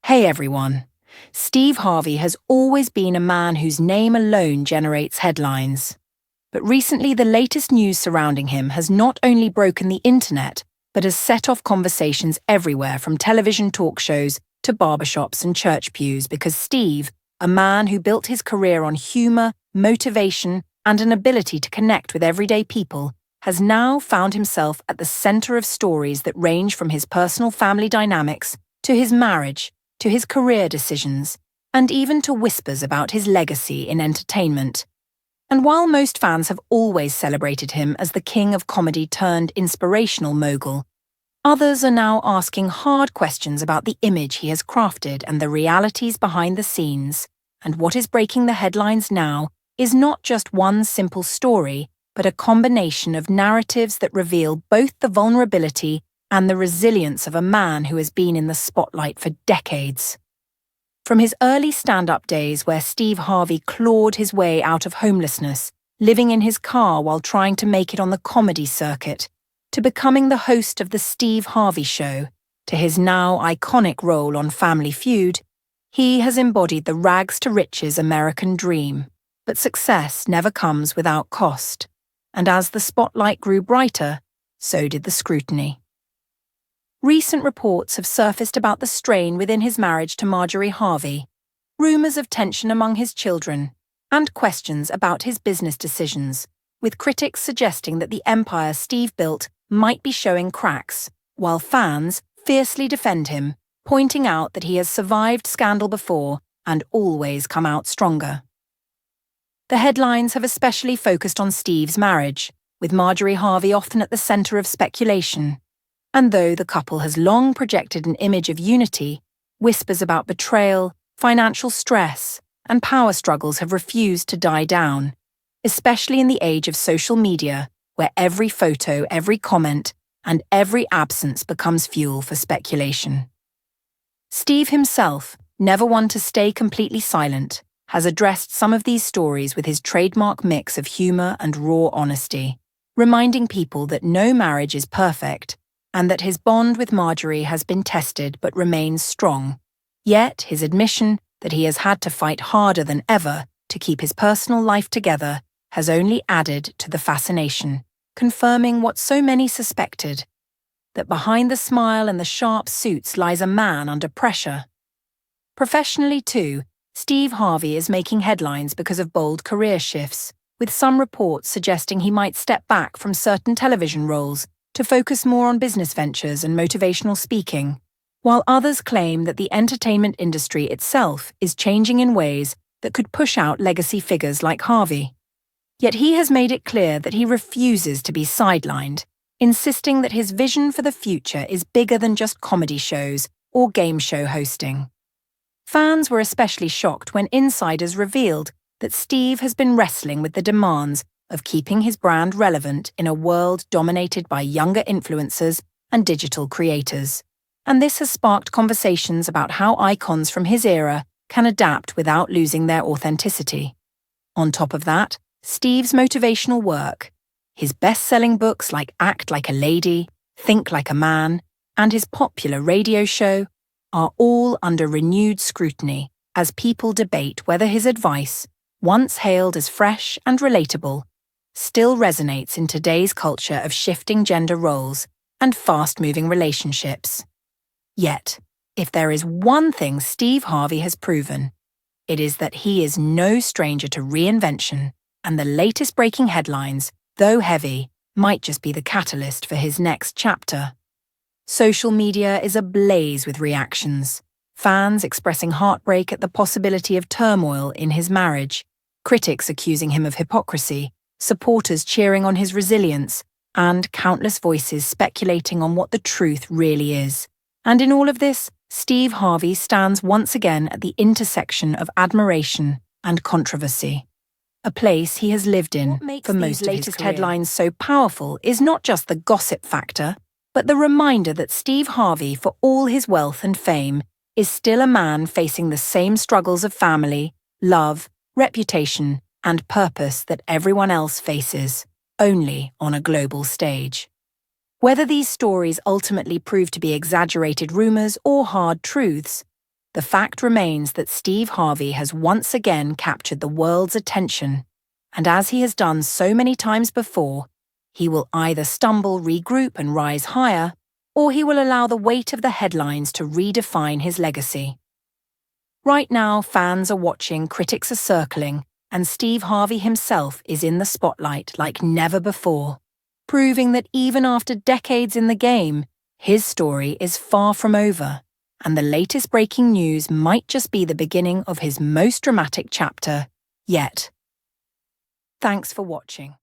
Hey everyone. Steve Harvey has always been a man whose name alone generates headlines. But recently, the latest news surrounding him has not only broken the internet, but has set off conversations everywhere from television talk shows to barbershops and church pews because Steve, a man who built his career on humor, motivation, and an ability to connect with everyday people, has now found himself at the center of stories that range from his personal family dynamics to his marriage, to his career decisions, and even to whispers about his legacy in entertainment. And while most fans have always celebrated him as the king of comedy turned inspirational mogul, others are now asking hard questions about the image he has crafted and the realities behind the scenes. And what is breaking the headlines now is not just one simple story, but a combination of narratives that reveal both the vulnerability and the resilience of a man who has been in the spotlight for decades. From his early stand-up days where Steve Harvey clawed his way out of homelessness, living in his car while trying to make it on the comedy circuit, to becoming the host of The Steve Harvey Show, to his now iconic role on Family Feud, he has embodied the rags-to-riches American dream. But success never comes without cost, and as the spotlight grew brighter, so did the scrutiny. Recent reports have surfaced about the strain within his marriage to Marjorie Harvey, rumours of tension among his children, and questions about his business decisions, with critics suggesting that the empire Steve built might be showing cracks, while fans fiercely defend him, pointing out that he has survived scandal before and always come out stronger. The headlines have especially focused on Steve's marriage, with Marjorie Harvey often at the centre of speculation. And though the couple has long projected an image of unity, whispers about betrayal, financial stress, and power struggles have refused to die down, especially in the age of social media, where every photo, every comment, and every absence becomes fuel for speculation. Steve himself, never one to stay completely silent, has addressed some of these stories with his trademark mix of humor and raw honesty, reminding people that no marriage is perfect, and that his bond with Marjorie has been tested but remains strong. Yet his admission that he has had to fight harder than ever to keep his personal life together has only added to the fascination, confirming what so many suspected, that behind the smile and the sharp suits lies a man under pressure. Professionally too, Steve Harvey is making headlines because of bold career shifts, with some reports suggesting he might step back from certain television roles to focus more on business ventures and motivational speaking, while others claim that the entertainment industry itself is changing in ways that could push out legacy figures like Harvey. Yet he has made it clear that he refuses to be sidelined, insisting that his vision for the future is bigger than just comedy shows or game show hosting. Fans were especially shocked when insiders revealed that Steve has been wrestling with the demands of keeping his brand relevant in a world dominated by younger influencers and digital creators. And this has sparked conversations about how icons from his era can adapt without losing their authenticity. On top of that, Steve's motivational work, his best-selling books like Act Like a Lady, Think Like a Man, and his popular radio show are all under renewed scrutiny as people debate whether his advice, once hailed as fresh and relatable, still resonates in today's culture of shifting gender roles and fast-moving relationships. Yet, if there is one thing Steve Harvey has proven, it is that he is no stranger to reinvention, and the latest breaking headlines, though heavy, might just be the catalyst for his next chapter. Social media is ablaze with reactions, fans expressing heartbreak at the possibility of turmoil in his marriage, critics accusing him of hypocrisy, supporters cheering on his resilience, and countless voices speculating on what the truth really is. And in all of this, Steve Harvey stands once again at the intersection of admiration and controversy, a place he has lived in for most of his latest headlines so powerful is not just the gossip factor, but the reminder that Steve Harvey, for all his wealth and fame, is still a man facing the same struggles of family, love, reputation, and purpose that everyone else faces, only on a global stage. Whether these stories ultimately prove to be exaggerated rumors or hard truths, the fact remains that Steve Harvey has once again captured the world's attention, and as he has done so many times before, he will either stumble, regroup and rise higher, or he will allow the weight of the headlines to redefine his legacy. Right now, fans are watching, critics are circling, and Steve Harvey himself is in the spotlight like never before, proving that even after decades in the game, his story is far from over, and the latest breaking news might just be the beginning of his most dramatic chapter yet. Thanks for watching.